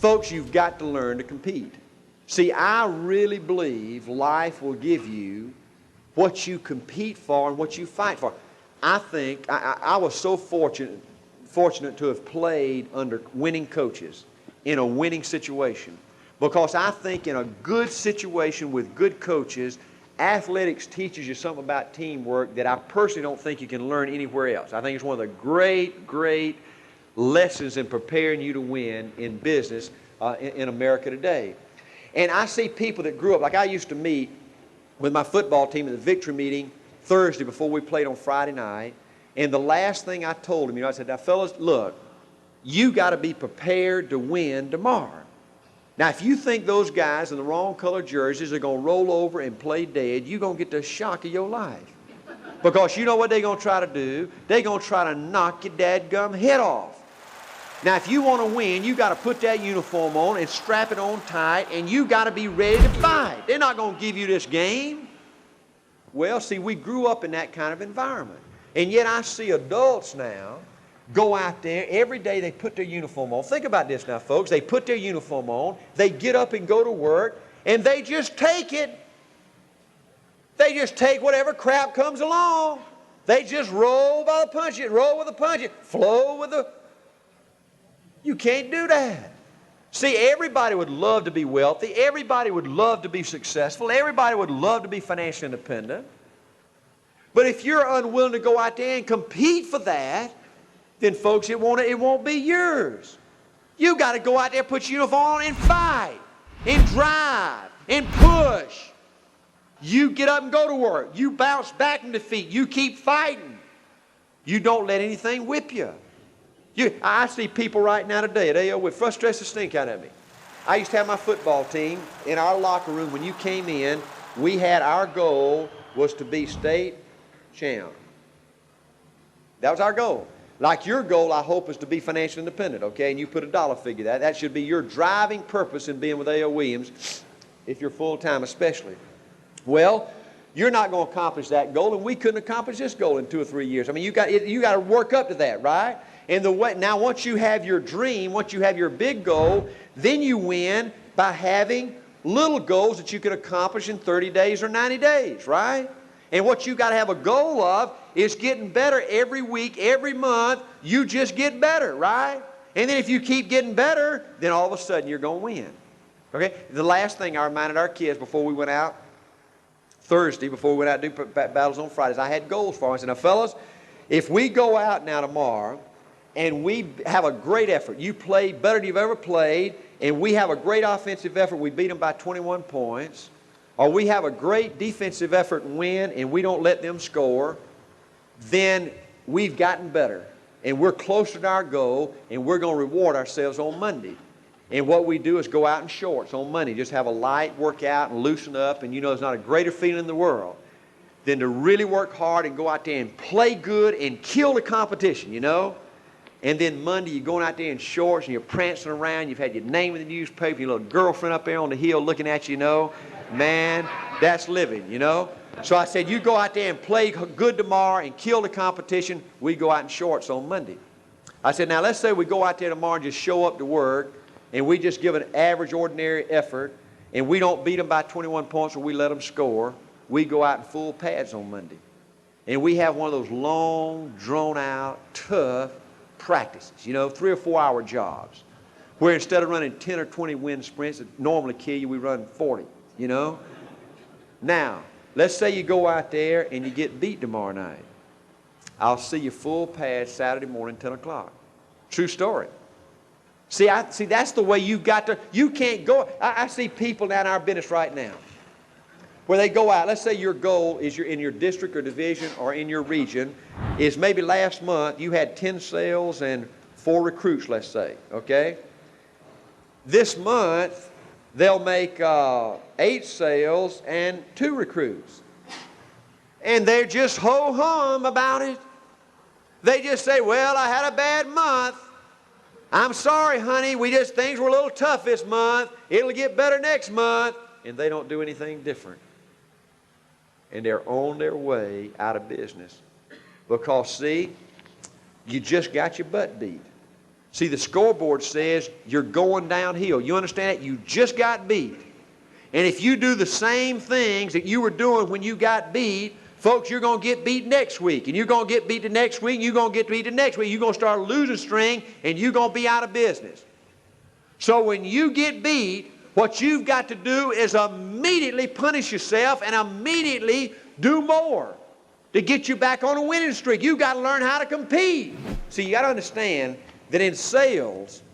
Folks, you've got to learn to compete. See, I really believe life will give you what you compete for and what you fight for. I think I was so fortunate to have played under winning coaches in a winning situation, because I think in a good situation with good coaches, athletics teaches you something about teamwork that I personally don't think you can learn anywhere else. I think it's one of the great lessons in preparing you to win in business in America today. And I see people that grew up, like I used to meet with my football team at the victory meeting Thursday before we played on Friday night. And the last thing I told them, I said, now fellas, look, you got to be prepared to win tomorrow. Now, if you think those guys in the wrong color jerseys are going to roll over and play dead, you're going to get the shock of your life. Because you know what they're going to try to do? They're going to try to knock your dadgum head off. Now, if you want to win, you got to put that uniform on and strap it on tight, and you got to be ready to fight. They're not going to give you this game. Well, see, we grew up in that kind of environment. And yet I see adults now go out there every day. They put their uniform on. Think about this now, folks. They put their uniform on. They get up and go to work, and they just take it. They just take whatever crap comes along. They just roll by the punches, roll with the punches, flow with the... You can't do that. See, everybody would love to be wealthy. Everybody would love to be successful. Everybody would love to be financially independent. But if you're unwilling to go out there and compete for that, then folks, it won't be yours. You got to go out there, put your uniform on and fight and drive and push. You get up and go to work. You bounce back from defeat. You keep fighting. You don't let anything whip you. I see people right now today at AO with frustrates the stink out of me. I used to have my football team in our locker room. When you came in, we had our goal was to be state champ. That was our goal. Like your goal, I hope, is to be financially independent, okay? And you put a dollar figure that. That should be your driving purpose in being with A.O. Williams, if you're full-time especially. Well, you're not going to accomplish that goal, and we couldn't accomplish this goal in 2 or 3 years. I mean, you got to work up to that, right? And now once you have your dream, once you have your big goal, then you win by having little goals that you can accomplish in 30 days or 90 days, right? And what you got to have a goal of is getting better every week, every month. You just get better, right? And then if you keep getting better, then all of a sudden you're going to win. Okay? The last thing I reminded our kids before we went out Thursday, before we went out to do battles on Fridays, I had goals for them. I said, now fellas, if we go out now tomorrow and we have a great effort, you play better than you've ever played, and we have a great offensive effort, we beat them by 21 points, or we have a great defensive effort and win and we don't let them score, then we've gotten better and we're closer to our goal, and we're going to reward ourselves on Monday. And what we do is go out in shorts on Monday, just have a light workout and loosen up, and you know there's not a greater feeling in the world than to really work hard and go out there and play good and kill the competition, you know. And then Monday you're going out there in shorts and you're prancing around, you've had your name in the newspaper, your little girlfriend up there on the hill looking at you, you know. Man, that's living, you know. So I said, you go out there and play good tomorrow and kill the competition. We go out in shorts on Monday. I said, now let's say we go out there tomorrow and just show up to work and we just give an average, ordinary effort, and we don't beat them by 21 points or we let them score. We go out in full pads on Monday. And we have one of those long, drawn-out, tough practices, you know, 3 or 4 hour jobs, where instead of running 10 or 20 wind sprints that normally kill you, we run 40, you know. Now, let's say you go out there and you get beat tomorrow night. I'll see you full pads Saturday morning, 10 o'clock. True story. See, that's the way you've got to, you can't go. I see people down in our business right now where they go out. Let's say your goal is in your district or division or in your region is maybe last month you had 10 sales and 4 recruits, let's say, okay? This month they'll make 8 sales and 2 recruits. And they're just ho-hum about it. They just say, well, I had a bad month. I'm sorry, honey, things were a little tough this month. It'll get better next month. And they don't do anything different. And they're on their way out of business. Because, see, you just got your butt beat. See, the scoreboard says you're going downhill. You understand that? You just got beat. And if you do the same things that you were doing when you got beat, folks, you're going to get beat next week. And you're going to get beat the next week. And you're going to get beat the next week. You're going to start losing string. And you're going to be out of business. So when you get beat, what you've got to do is immediately punish yourself and immediately do more to get you back on a winning streak. You've got to learn how to compete. See, you got to understand that in sales,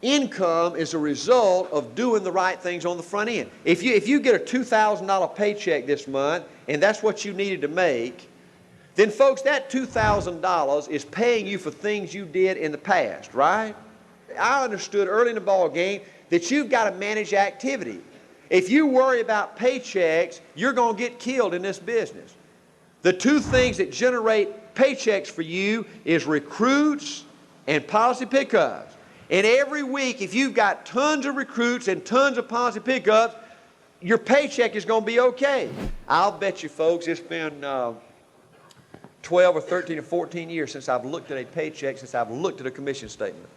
income is a result of doing the right things on the front end. If you get a $2,000 paycheck this month, and that's what you needed to make, then folks, that $2,000 is paying you for things you did in the past, right? I understood early in the ball game that you've got to manage activity. If you worry about paychecks, you're going to get killed in this business. The two things that generate paychecks for you is recruits and policy pickups. And every week, if you've got tons of recruits and tons of policy pickups, your paycheck is going to be okay. I'll bet you, folks, it's been 12 or 13 or 14 years since I've looked at a paycheck, since I've looked at a commission statement.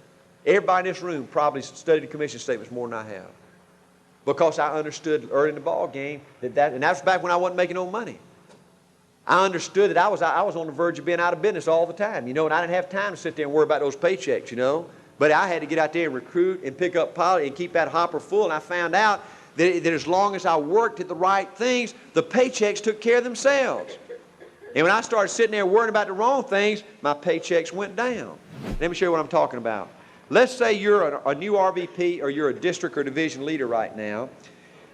Everybody in this room probably studied the commission statements more than I have, because I understood early in the ball game and that's back when I wasn't making no money. I understood that I was on the verge of being out of business all the time, and I didn't have time to sit there and worry about those paychecks, But I had to get out there and recruit and pick up policy and keep that hopper full, and I found out that as long as I worked at the right things, the paychecks took care of themselves. And when I started sitting there worrying about the wrong things, my paychecks went down. Let me show you what I'm talking about. Let's say you're a new RVP or you're a district or division leader right now.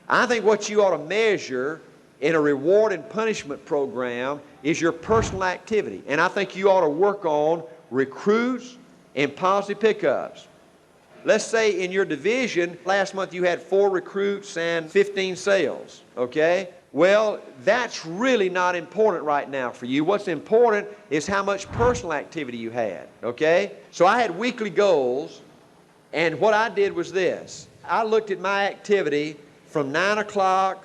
I think what you ought to measure in a reward and punishment program is your personal activity. And I think you ought to work on recruits and policy pickups. Let's say in your division, last month you had 4 recruits and 15 sales, okay? Well, that's really not important right now for you. What's important is how much personal activity you had, okay? So I had weekly goals, and what I did was this. I looked at my activity from 9 o'clock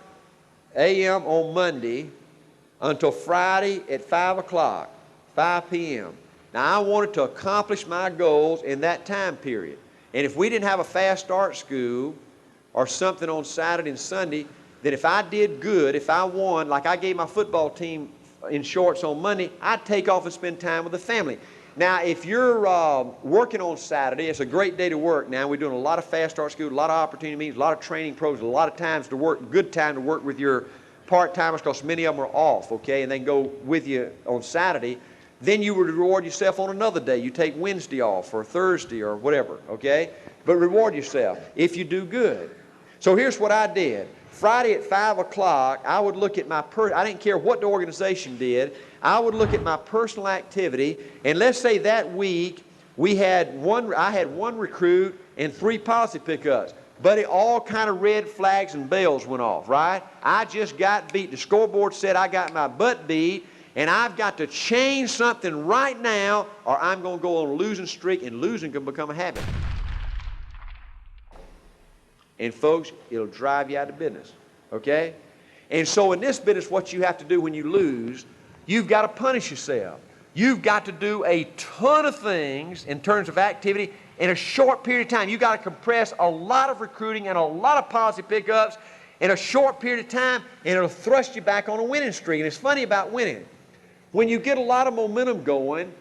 a.m. on Monday until Friday at 5 o'clock, 5 p.m. Now, I wanted to accomplish my goals in that time period. And if we didn't have a fast start school or something on Saturday and Sunday, that if I did good, if I won, like I gave my football team in shorts on Monday, I'd take off and spend time with the family. Now, if you're working on Saturday, it's a great day to work now. We're doing a lot of fast start school, a lot of opportunity meetings, a lot of training programs, a lot of times to work, good time to work with your part-timers because many of them are off, okay, and they can go with you on Saturday. Then you would reward yourself on another day. You take Wednesday off or Thursday or whatever, okay? But reward yourself if you do good. So here's what I did. Friday at 5 o'clock, I would look at I didn't care what the organization did. I would look at my personal activity, and let's say that week I had one recruit and 3 policy pickups. But all kind of red flags and bells went off, right? I just got beat. The scoreboard said I got my butt beat, and I've got to change something right now, or I'm going to go on a losing streak, and losing can become a habit. And folks, it'll drive you out of business, okay? And so in this business, what you have to do when you lose, you've got to punish yourself. You've got to do a ton of things in terms of activity in a short period of time. You've got to compress a lot of recruiting and a lot of policy pickups in a short period of time, and it'll thrust you back on a winning streak. And it's funny about winning. When you get a lot of momentum going,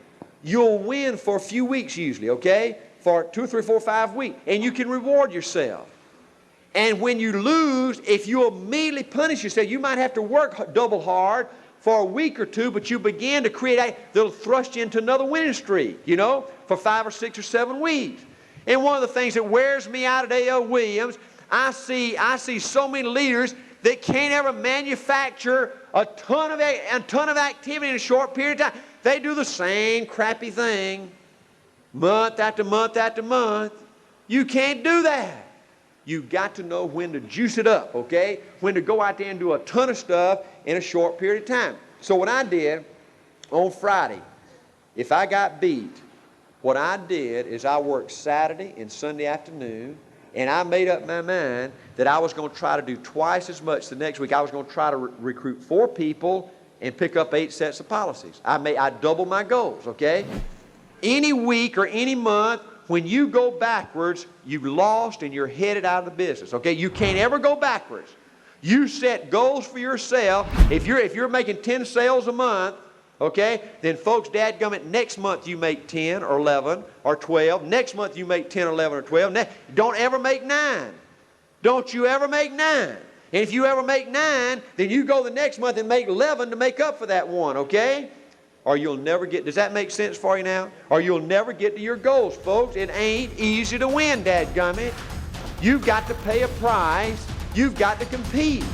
you'll win for a few weeks usually, okay? For 2, 3, 4, 5 weeks. And you can reward yourself. And when you lose, if you immediately punish yourself, you might have to work double hard for a week or two, but you begin to create that'll thrust you into another winning streak, for 5 or 6 or 7 weeks. And one of the things that wears me out at A.L. Williams, I see so many leaders that can't ever manufacture a ton of activity in a short period of time. They do the same crappy thing month after month after month. You can't do that. You've got to know when to juice it up, okay? When to go out there and do a ton of stuff in a short period of time. So what I did on Friday, if I got beat, what I did is I worked Saturday and Sunday afternoon, and I made up my mind that I was going to try to do twice as much the next week. I was going to try to recruit 4 people and pick up 8 sets of policies. I doubled my goals, okay? any week or any month, when you go backwards, you've lost and you're headed out of the business, okay? You can't ever go backwards. You set goals for yourself. If you're making 10 sales a month, okay, then folks, dadgummit, next month you make 10 or 11 or 12. Next month you make 10 or 11 or 12. Don't ever make 9. Don't you ever make 9. And if you ever make 9, then you go the next month and make 11 to make up for that one, okay? Or you'll never get, does that make sense for you now? Or you'll never get to your goals, folks. It ain't easy to win, dadgummit. You've got to pay a price. You've got to compete.